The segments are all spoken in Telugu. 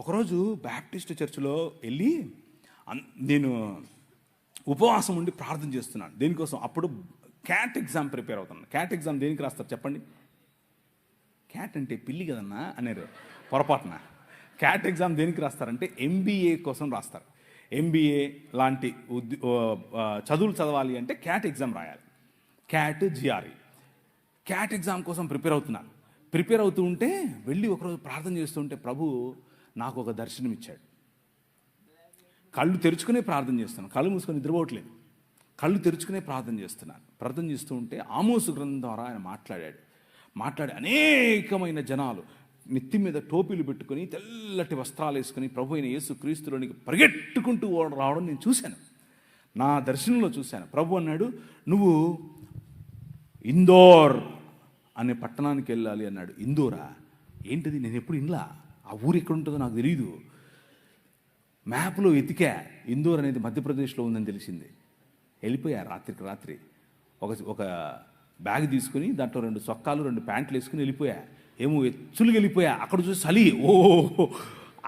ఒకరోజు బ్యాప్టిస్ట్ చర్చిలో వెళ్ళి నేను ఉపవాసం ఉండి ప్రార్థన చేస్తున్నాను. దేనికోసం? అప్పుడు క్యాట్ ఎగ్జామ్ ప్రిపేర్ అవుతున్నాను. క్యాట్ ఎగ్జామ్ దేనికి రాస్తారు చెప్పండి? క్యాట్ అంటే పిల్లి కదన్నా అన్నారు పొరపాటున. క్యాట్ ఎగ్జామ్ దేనికి రాస్తారంటే ఎంబీఏ కోసం రాస్తారు. ఎంబీఏ లాంటి చదువులు చదవాలి అంటే క్యాట్ ఎగ్జామ్ రాయాలి. Cat GRE. క్యాట్ ఎగ్జామ్ కోసం ప్రిపేర్ అవుతున్నాను. ప్రిపేర్ అవుతూ ఉంటే వెళ్ళి ఒకరోజు ప్రార్థన చేస్తుంటే ప్రభు నాకు ఒక దర్శనం ఇచ్చాడు. కళ్ళు తెరుచుకునే ప్రార్థన చేస్తున్నాను, కళ్ళు మూసుకొని నిద్రపోవట్లేదు. కళ్ళు తెరుచుకునే ప్రార్థన చేస్తున్నాను. ప్రార్థన చేస్తూ ఉంటే ఆమోసు గ్రంథం ద్వారా ఆయన మాట్లాడి అనేకమైన జనాలు నెత్తి మీద టోపీలు పెట్టుకుని తెల్లటి వస్త్రాలు వేసుకుని ప్రభు అయిన యేసు క్రీస్తులోనికి పరిగెట్టుకుంటూ రావడం నేను చూశాను. నా దర్శనంలో చూశాను. ప్రభు అన్నాడు, నువ్వు ఇందోర్ అనే పట్టణానికి వెళ్ళాలి అన్నాడు. ఇందోరా? ఏంటిది? నేను ఎప్పుడు ఇన్లా, ఆ ఊరు ఎక్కడ ఉంటుందో నాకు తెలియదు. మ్యాప్లో వెతికా, ఇందోర్ అనేది మధ్యప్రదేశ్లో ఉందని తెలిసింది. వెళ్ళిపోయా రాత్రికి రాత్రి. ఒక బ్యాగ్ తీసుకుని దాంట్లో 2 సొక్కాలు 2 ప్యాంట్లు వేసుకుని వెళ్ళిపోయా. ఏమో ఎచ్చులుగా వెళ్ళిపోయా. అక్కడ చూసి చలి,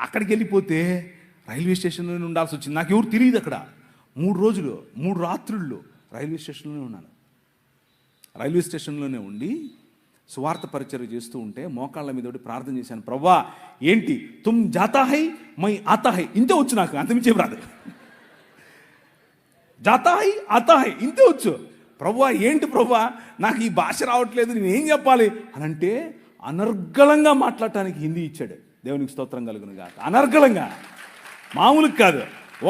అక్కడికి వెళ్ళిపోతే రైల్వే స్టేషన్లోనే ఉండాల్సి వచ్చింది. నాకు ఎవరు తెలియదు అక్కడ. 3 రోజులు 3 రాత్రుళ్ళు రైల్వే స్టేషన్లోనే ఉన్నాను. రైల్వే స్టేషన్లోనే ఉండి సువార్త పరిచర్య చేస్తూ ఉంటే మోకాళ్ళ మీద ప్రార్థన చేశాను. ప్రవ్వా ఏంటి, తుమ్ జాతా హై మై ఆతా హై, ఇంతే వచ్చు నాకు, అంతమించేం రాదు. జాతా హై ఆతా హై ఇంతే వచ్చు. ప్రవ్వా ఏంటి ప్రవ్వా, నాకు ఈ భాష రావట్లేదు, నేనేం చెప్పాలి అని అంటే అనర్గళంగా మాట్లాడటానికి హిందీ ఇచ్చాడు. దేవునికి స్తోత్రం కలుగును గాక. అనర్గళంగా, మామూలుగా కాదు.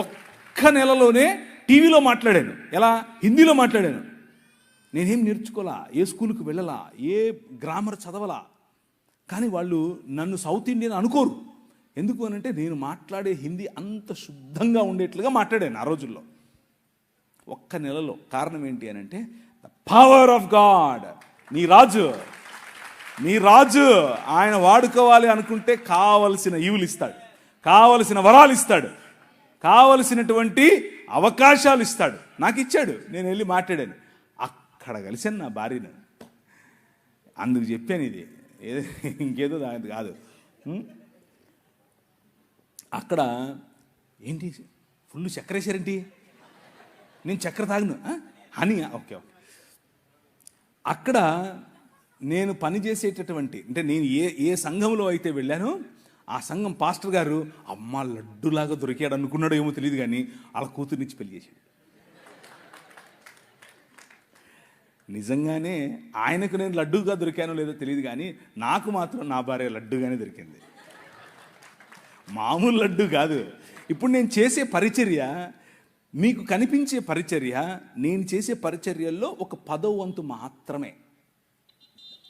ఒక్క నెలలోనే టీవీలో మాట్లాడాను. ఎలా? హిందీలో మాట్లాడాను. నేనేం నేర్చుకోలా, ఏ స్కూల్కి వెళ్ళలా, ఏ గ్రామర్ చదవలా. కానీ వాళ్ళు నన్ను సౌత్ ఇండియన్ అనుకోరు. ఎందుకు అని అంటే నేను మాట్లాడే హిందీ అంత శుద్ధంగా ఉండేట్లుగా మాట్లాడాను ఆ రోజుల్లో, ఒక్క నెలలో. కారణం ఏంటి అని అంటే ద పవర్ ఆఫ్ గాడ్. నీ రాజు ఆయన వాడుకోవాలి అనుకుంటే కావలసిన ఈవులు ఇస్తాడు, కావలసిన వరాలు ఇస్తాడు, కావలసినటువంటి అవకాశాలు ఇస్తాడు. నాకు ఇచ్చాడు. నేను వెళ్ళి మాట్లాడాను. అక్కడ కలిసాను నా భార్యను. అందుకు చెప్పాను ఇది, ఇంకేదో దాని కాదు. అక్కడ ఏంటి ఫుల్ చక్కెర వేసారేంటి? నేను చక్కెర తాగను, హనీ. ఓకే. అక్కడ నేను పనిచేసేటటువంటి, అంటే నేను ఏ సంఘంలో అయితే వెళ్ళానో ఆ సంఘం పాస్టర్ గారు అమ్మ లడ్డులాగా దొరికాడు అనుకున్నాడో ఏమో తెలియదు, కానీ వాళ్ళ కూతురునిచ్చి పెళ్లి చేశాడు. నిజంగానే ఆయనకు నేను లడ్డూగా దొరికానో లేదో తెలియదు, కానీ నాకు మాత్రం నా భార్య లడ్డుగానే దొరికింది. మామూలు లడ్డు కాదు. ఇప్పుడు నేను చేసే పరిచర్య, మీకు కనిపించే పరిచర్య, నేను చేసే పరిచర్యల్లో ఒక 10వ వంతు మాత్రమే.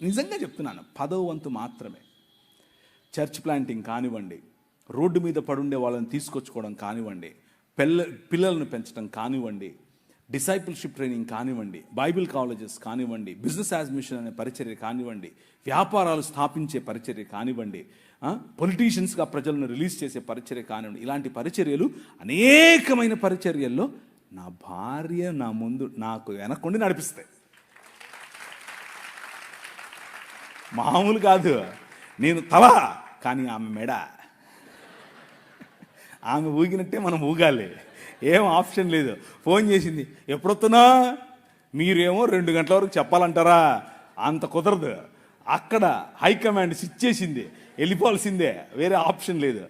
నిజంగా చెప్తున్నాను, 10వ వంతు మాత్రమే. చర్చ్ ప్లాంటింగ్ కానివ్వండి, రోడ్డు మీద పడుండే వాళ్ళని తీసుకొచ్చుకోవడం కానివ్వండి, పిల్లలను పెంచడం కానివ్వండి, డిసైపుల్షిప్ ట్రైనింగ్ కానివ్వండి, బైబిల్ కాలేజెస్ కానివ్వండి, బిజినెస్ యాడ్మిషన్ అనే పరిచర్య కానివ్వండి, వ్యాపారాలు స్థాపించే పరిచర్య కానివ్వండి, పొలిటీషియన్స్గా ప్రజలను రిలీజ్ చేసే పరిచర్య కానివ్వండి, ఇలాంటి పరిచర్యలు అనేకమైన పరిచర్యల్లో నా భార్య నా ముందు నాకు వెనక్కుండి నడిపిస్తాయి. మామూలు కాదు. నేను తల, కానీ ఆమె మెడ. ఆమె ఊగినట్టే మనం ఊగాలి, ఏం ఆప్షన్ లేదు. ఫోన్ చేసింది, ఎప్పుడొస్తున్నా? మీరేమో 2 గంటల వరకు చెప్పాలంటారా? అంత కుదరదు. అక్కడ హైకమాండ్ స్విచ్ చేసింది, వెళ్ళిపోవాల్సిందే, వేరే ఆప్షన్ లేదు.